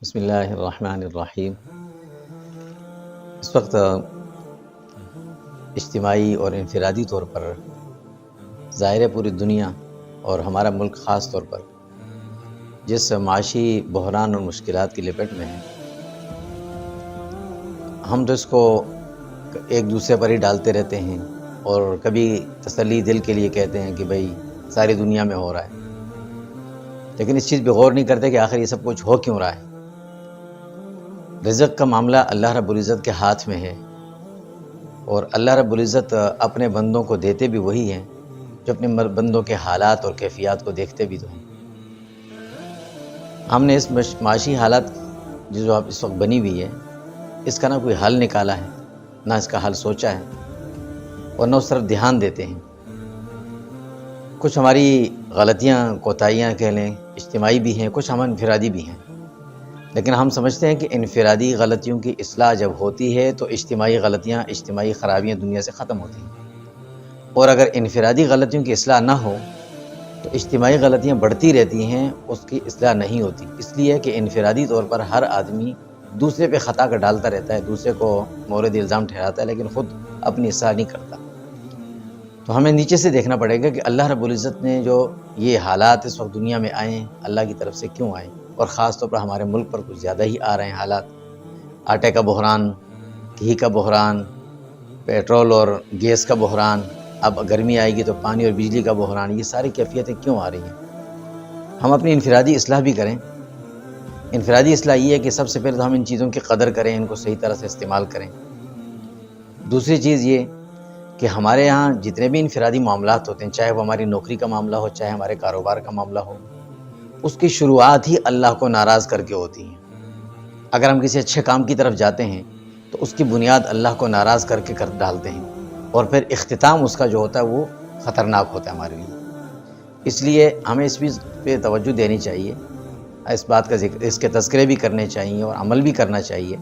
بسم اللہ الرحمن الرحیم۔ اس وقت اجتماعی اور انفرادی طور پر ظاہر پوری دنیا اور ہمارا ملک خاص طور پر جس معاشی بحران اور مشکلات کی لپٹ میں ہے، ہم تو اس کو ایک دوسرے پر ہی ڈالتے رہتے ہیں اور کبھی تسلی دل کے لیے کہتے ہیں کہ بھئی ساری دنیا میں ہو رہا ہے، لیکن اس چیز پہ غور نہیں کرتے کہ آخر یہ سب کچھ ہو کیوں رہا ہے۔ رزق کا معاملہ اللہ رب العزت کے ہاتھ میں ہے، اور اللہ رب العزت اپنے بندوں کو دیتے بھی وہی ہیں جو اپنے بندوں کے حالات اور کیفیات کو دیکھتے بھی تو ہیں۔ ہم نے اس معاشی حالات جو اب اس وقت بنی ہوئی ہے، اس کا نہ کوئی حل نکالا ہے، نہ اس کا حل سوچا ہے، اور نہ اس طرف دھیان دیتے ہیں۔ کچھ ہماری غلطیاں کوتاہیاں کہہ لیں اجتماعی بھی ہیں، کچھ ہم انفرادی بھی ہیں، لیکن ہم سمجھتے ہیں کہ انفرادی غلطیوں کی اصلاح جب ہوتی ہے تو اجتماعی غلطیاں، اجتماعی خرابیاں دنیا سے ختم ہوتی ہیں، اور اگر انفرادی غلطیوں کی اصلاح نہ ہو تو اجتماعی غلطیاں بڑھتی رہتی ہیں، اس کی اصلاح نہیں ہوتی، اس لیے کہ انفرادی طور پر ہر آدمی دوسرے پہ خطا کا ڈالتا رہتا ہے، دوسرے کو مورد الزام ٹھہراتا ہے، لیکن خود اپنی اصلاح نہیں کرتا۔ تو ہمیں نیچے سے دیکھنا پڑے گا کہ اللہ رب العزت نے جو یہ حالات اس وقت دنیا میں آئے ہیں، اللہ کی طرف سے کیوں آئے، اور خاص طور پر ہمارے ملک پر کچھ زیادہ ہی آ رہے ہیں حالات۔ آٹے کا بحران، گھی کا بحران، پیٹرول اور گیس کا بحران، اب گرمی آئے گی تو پانی اور بجلی کا بحران، یہ ساری کیفیتیں کیوں آ رہی ہیں؟ ہم اپنی انفرادی اصلاح بھی کریں۔ انفرادی اصلاح یہ ہے کہ سب سے پہلے تو ہم ان چیزوں کی قدر کریں، ان کو صحیح طرح سے استعمال کریں۔ دوسری چیز یہ کہ ہمارے ہاں جتنے بھی انفرادی معاملات ہوتے ہیں، چاہے وہ ہماری نوکری کا معاملہ ہو، چاہے ہمارے کاروبار کا معاملہ ہو، اس کی شروعات ہی اللہ کو ناراض کر کے ہوتی ہیں۔ اگر ہم کسی اچھے کام کی طرف جاتے ہیں تو اس کی بنیاد اللہ کو ناراض کر کے کر ڈالتے ہیں، اور پھر اختتام اس کا جو ہوتا ہے وہ خطرناک ہوتا ہے ہمارے لیے۔ اس لیے ہمیں اس چیز پہ توجہ دینی چاہیے، اس بات کا ذکر، اس کے تذکرے بھی کرنے چاہیے اور عمل بھی کرنا چاہیے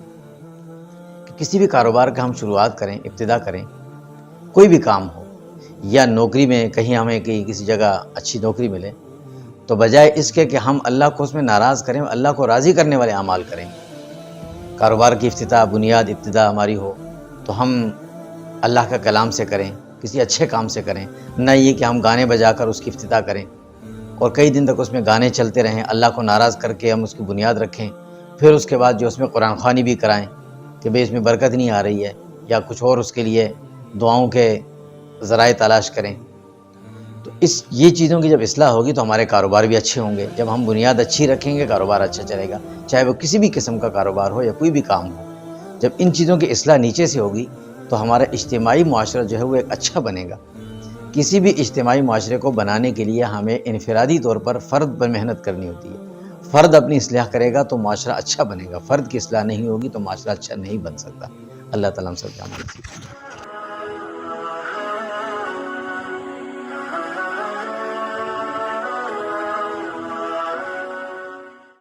کہ کسی بھی کاروبار کا ہم شروعات کریں، ابتدا کریں، کوئی بھی کام ہو، یا نوکری میں کہیں ہمیں کسی جگہ اچھی نوکری ملے، تو بجائے اس کے کہ ہم اللہ کو اس میں ناراض کریں، اللہ کو راضی کرنے والے اعمال کریں۔ کاروبار کی افتتاح، بنیاد ابتدا ہماری ہو تو ہم اللہ کا کلام سے کریں، کسی اچھے کام سے کریں، نہ یہ کہ ہم گانے بجا کر اس کی افتتاح کریں اور کئی دن تک اس میں گانے چلتے رہیں، اللہ کو ناراض کر کے ہم اس کی بنیاد رکھیں، پھر اس کے بعد جو اس میں قرآن خوانی بھی کرائیں کہ بھئی اس میں برکت نہیں آ رہی ہے، یا کچھ اور اس کے لیے دعاؤں کے ذرائع تلاش کریں۔ تو یہ چیزوں کی جب اصلاح ہوگی تو ہمارے کاروبار بھی اچھے ہوں گے۔ جب ہم بنیاد اچھی رکھیں گے، کاروبار اچھا چلے گا، چاہے وہ کسی بھی قسم کا کاروبار ہو یا کوئی بھی کام ہو۔ جب ان چیزوں کی اصلاح نیچے سے ہوگی تو ہمارا اجتماعی معاشرہ جو ہے وہ ایک اچھا بنے گا۔ کسی بھی اجتماعی معاشرے کو بنانے کے لیے ہمیں انفرادی طور پر فرد پر محنت کرنی ہوتی ہے۔ فرد اپنی اصلاح کرے گا تو معاشرہ اچھا بنے گا، فرد کی اصلاح نہیں ہوگی تو معاشرہ اچھا نہیں بن سکتا۔ اللہ تعالیٰ ہم سب کو عمل نصیب فرمائے۔